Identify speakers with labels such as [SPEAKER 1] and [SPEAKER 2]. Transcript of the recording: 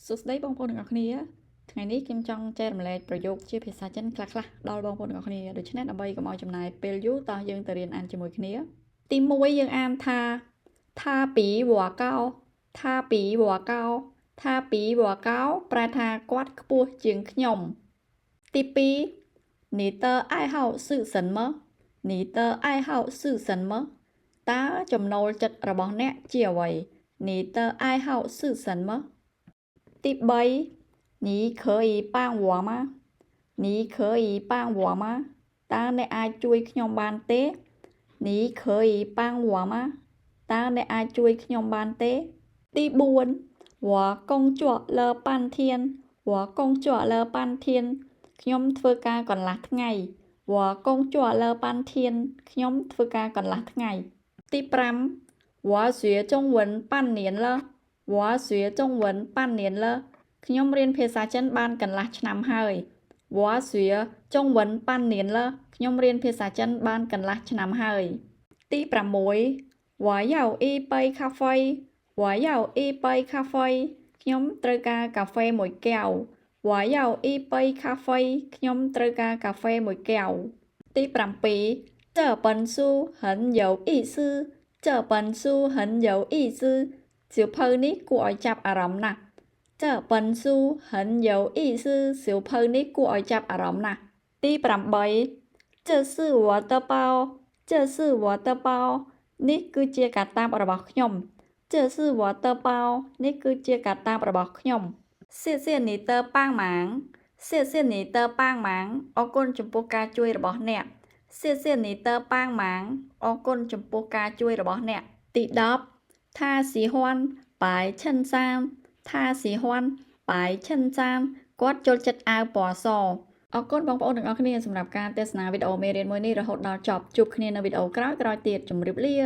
[SPEAKER 1] សួស្តីបងប្អូនទាំងអស់គ្នាថ្ងៃនេះខ្ញុំចង់ចែករំលែកប្រយោគជាភាសាចិនខ្លះៗដល់បងប្អូនទាំងអស់គ្នាដូច្នេះដើម្បីកុំឲ្យចំណាយពេលយូរតោះយើងទៅរៀនអានជាមួយគ្នាទី1យើងអានថាថាពីវ៉ាកោថាពីវ៉ាកោថាពីវ៉ាកោប្រែថាគាត់ខ្ពស់ជាងខ្ញុំទី2នីតើអាយហៅស៊ឺសិនមើនីតើអាយហៅស៊ឺសិនមើតើចំណូលចិត្តរបស់អ្នកជាអ្វីនីតើអាយហៅស៊ឺសិនមើទី3你可以帮我吗你可以帮我吗តើអ្នកអាចជួយខ្ញុំបានទេ你可以帮我吗តើអ្នកអាចជួយខ្ញុំបានទេទី4我工作了半天我工作了半天ខ្ញុំធ្វើការកន្លះថ្ងៃ我工作了半天ខ្ញុំធ្វើការកន្លះថ្ងៃទី5我学中文半年了我学中文半年了ខ្ញុំរៀនភាសាចិនបានកន្លះឆ្នាំហើយ我学中文半年了ខ្ញុំរៀនភាសាចិនបានកន្លះឆ្នាំហើយទី6我要一杯咖啡我要一杯咖啡ខ្ញុំត្រូវការកាហ្វេមួយកែវ我要一杯咖啡ខ្ញុំត្រូវការកាហ្វេមួយកែវទី7这本书很有意思这本书很有意思សៀវភៅនេះគួរឲ្យចាប់អារម្មណ៍ណាស់这本书很有意思សៀវភៅនេះគួរឲ្យចាប់អារម្មណ៍ណាស់ទី8这是我的包这是我的包នេះគឺជាកាតាបរបស់ខ្ញុំ这是我的包នេះគឺជាកាតាបរបស់ខ្ញុំ谢谢你的帮忙谢谢你的帮忙អរគុណចំពោះការជួយរបស់អ្នក谢谢你的帮忙អរគុណចំពោះការជួយរបស់អ្នកទី10他喜欢白衬衫他喜欢白衬衫គាត់ចូលចិត្តអាវពណ៌សអរគុណបងប្អូនទាំងអស់គ្នាសម្រាប់ការទស្សនាវីដេអូមេរៀនមួយនេះរហូតដល់ចប់ជួបគ្នានៅវីដេអូក្រោយៗទៀតជម្រាបលា